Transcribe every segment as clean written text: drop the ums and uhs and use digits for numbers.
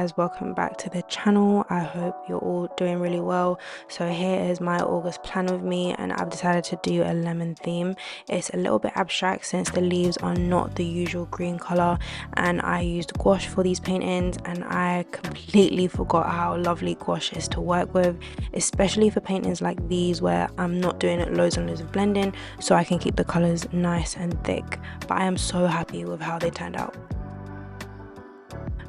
guys, welcome back to the channel. I hope you're all doing really well. So here is my August plan with me, and I've decided to do a lemon theme. It's a little bit abstract since the leaves are not the usual green color, and I used gouache for these paintings, and I completely forgot how lovely gouache is to work with, especially for paintings like these where I'm not doing loads and loads of blending, so I can keep the colors nice and thick. But I am so happy with how they turned out.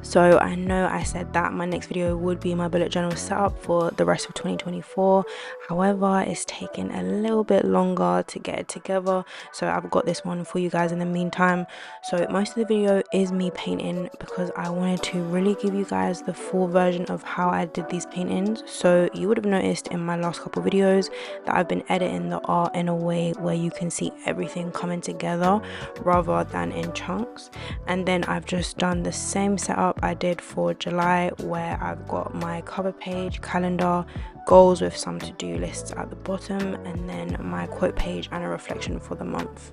So I know I said that my next video would be my bullet journal setup for the rest of 2024. However, it's taken a little bit longer to get it together, so I've got this one for you guys in the meantime. So most of the video is me painting because I wanted to really give you guys the full version of how I did these paintings. So you would have noticed in my last couple videos that I've been editing the art in a way where you can see everything coming together rather than in chunks. And then I've just done the same setup I did for July, where I've got my cover page, calendar, goals with some to-do lists at the bottom, and then my quote page and a reflection for the month.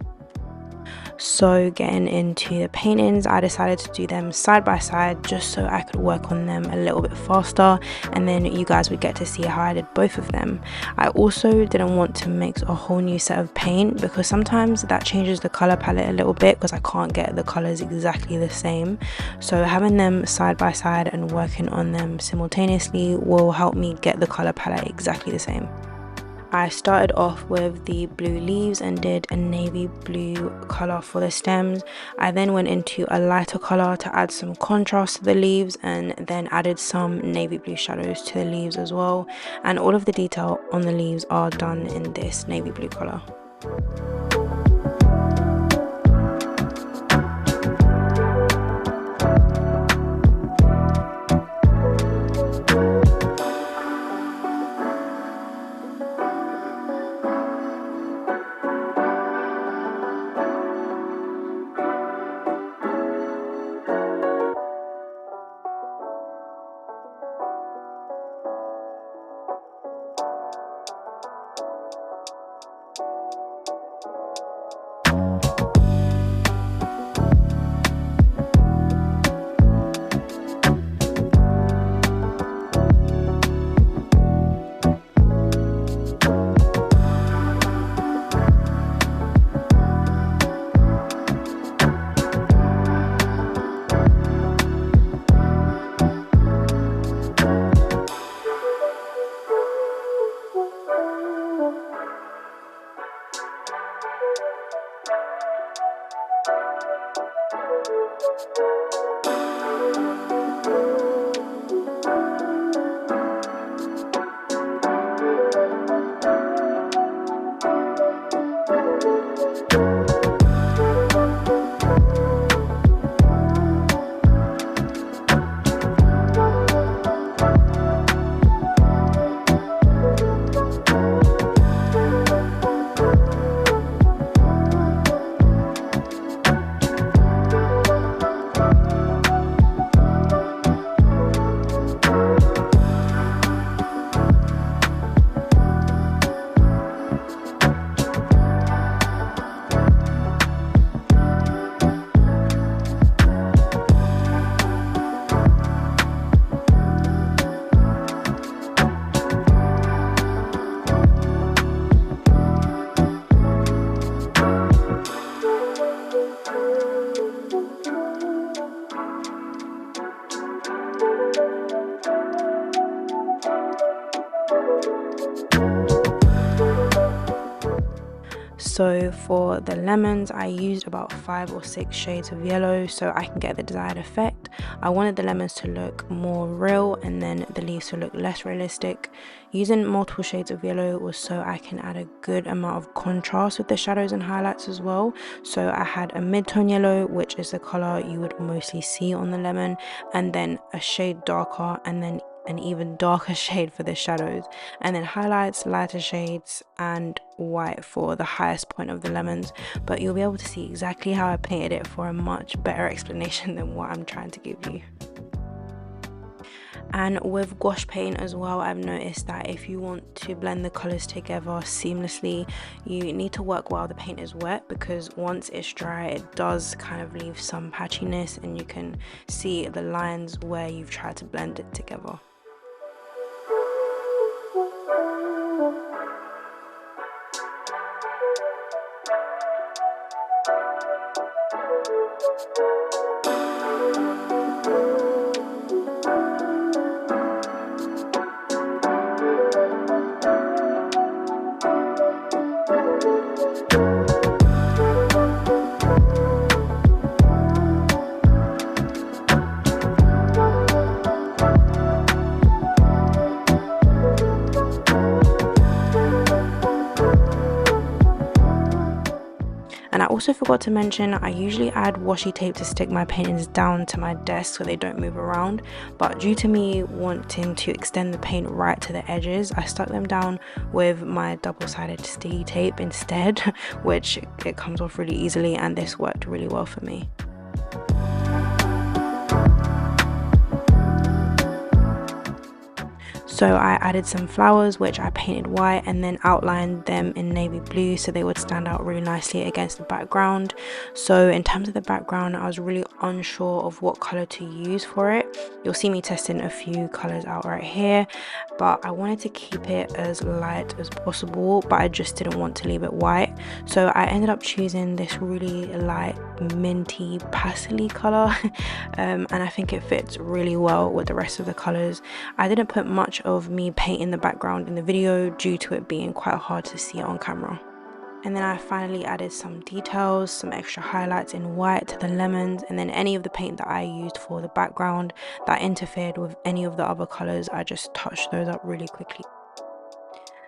So getting into the paintings, I decided to do them side by side just so I could work on them a little bit faster, and then you guys would get to see how I did both of them. I also didn't want to mix a whole new set of paint because sometimes that changes the color palette a little bit because I can't get the colors exactly the same. So having them side by side and working on them simultaneously will help me get the color palette exactly the same. I started off with the blue leaves and did a navy blue color for the stems. I then went into a lighter color to add some contrast to the leaves, and then added some navy blue shadows to the leaves as well. And all of the detail on the leaves are done in this navy blue color. So for the lemons, I used about 5 or 6 shades of yellow so I can get the desired effect. I wanted the lemons to look more real and then the leaves to look less realistic. Using multiple shades of yellow was so I can add a good amount of contrast with the shadows and highlights as well. So I had a mid-tone yellow, which is the color you would mostly see on the lemon, and then a shade darker, and then an even darker shade for the shadows, and then highlights, lighter shades, and white for the highest point of the lemons. But you'll be able to see exactly how I painted it for a much better explanation than what I'm trying to give you. And with gouache paint as well, I've noticed that if you want to blend the colors together seamlessly, you need to work while the paint is wet, because once it's dry it does kind of leave some patchiness and you can see the lines where you've tried to blend it together. And I also forgot to mention, I usually add washi tape to stick my paintings down to my desk so they don't move around, but due to me wanting to extend the paint right to the edges, I stuck them down with my double-sided sticky tape instead, which it comes off really easily, and this worked really well for me. So I added some flowers which I painted white and then outlined them in navy blue so they would stand out really nicely against the background. So in terms of the background, I was really unsure of what color to use for it. You'll see me testing a few colors out right here, but I wanted to keep it as light as possible, but I just didn't want to leave it white. So I ended up choosing this really light minty pastely color and I think it fits really well with the rest of the colors. I didn't put much of me painting the background in the video due to it being quite hard to see on camera. And then I finally added some details, some extra highlights in white to the lemons, and then any of the paint that I used for the background that interfered with any of the other colors, I just touched those up really quickly.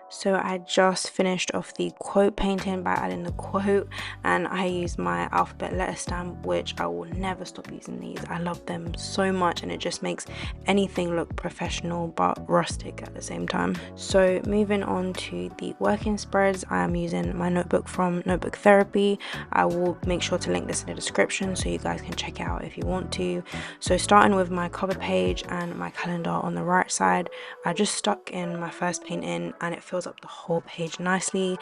So I just finished off the quote painting by adding the quote, and I used my alphabet letter stamp, which I will never stop using these. I love them so much and it just makes anything look professional but rustic at the same time. So moving on to the working spreads, I am using my notebook from Notebook Therapy. I will make sure to link this in the description so you guys can check it out if you want to. So starting with my cover page and my calendar on the right side, I just stuck in my first painting and it fills up the whole page nicely.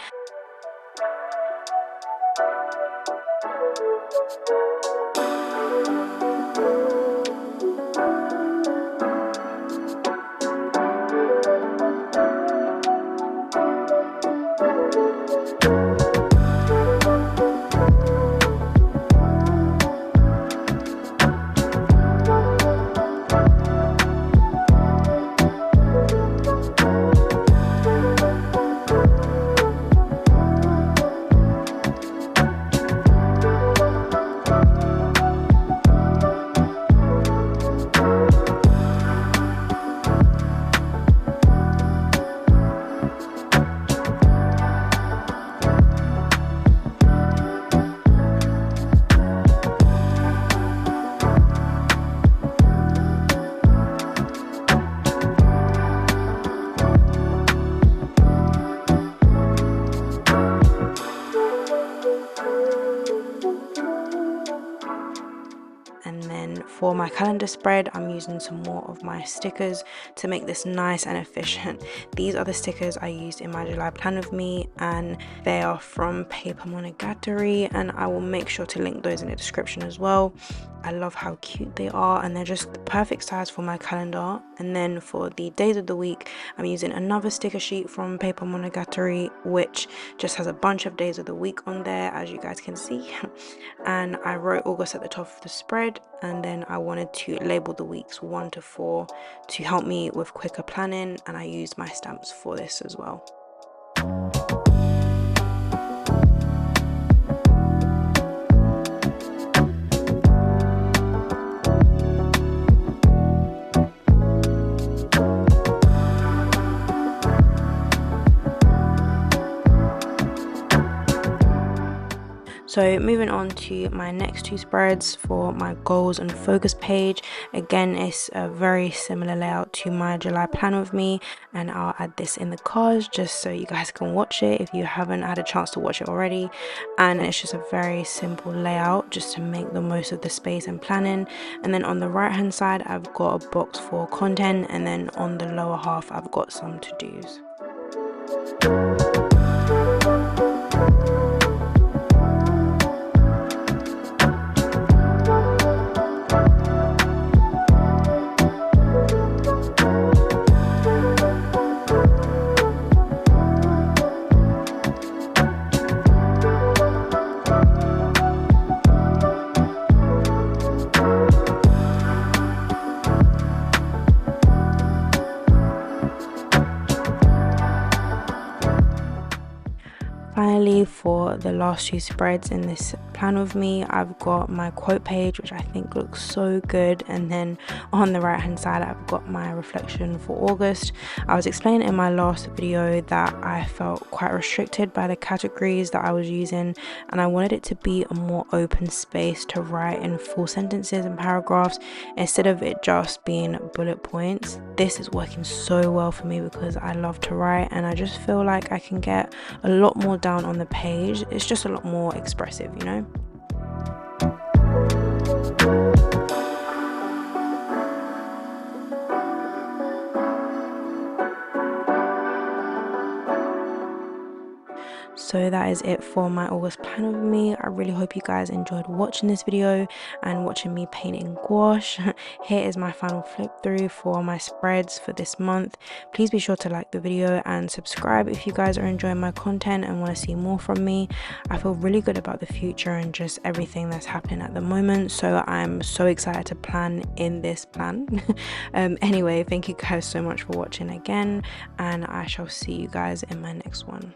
For my calendar spread, I'm using some more of my stickers to make this nice and efficient. These are the stickers I used in my July plan with me, and they are from Paper Monogatari, and I will make sure to link those in the description as well. I love how cute they are, and they're just the perfect size for my calendar. And then for the days of the week, I'm using another sticker sheet from Paper Monogatari, which just has a bunch of days of the week on there, as you guys can see. And I wrote August at the top of the spread, and then I wanted to label the weeks 1 to 4 to help me with quicker planning, and I used my stamps for this as well. So moving on to my next two spreads for my goals and focus page. Again, it's a very similar layout to my July plan with me, and I'll add this in the cards just so you guys can watch it if you haven't had a chance to watch it already. And it's just a very simple layout just to make the most of the space and planning. And then on the right hand side I've got a box for content, and then on the lower half I've got some to-dos. Finally, for the last two spreads in this plan with me, I've got my quote page, which I think looks so good, and then on the right hand side I've got my reflection for August. I was explaining in my last video that I felt quite restricted by the categories that I was using, and I wanted it to be a more open space to write in full sentences and paragraphs instead of it just being bullet points. This is working so well for me because I love to write, and I just feel like I can get a lot more down on the page. It's just a lot more expressive, you know. So that is it for my August plan with me. I really hope you guys enjoyed watching this video and watching me paint in gouache. Here is my final flip through for my spreads for this month. Please be sure to like the video and subscribe if you guys are enjoying my content and want to see more from me. I feel really good about the future and just everything that's happening at the moment, so I'm so excited to plan in this plan. Anyway, thank you guys so much for watching again, and I shall see you guys in my next one.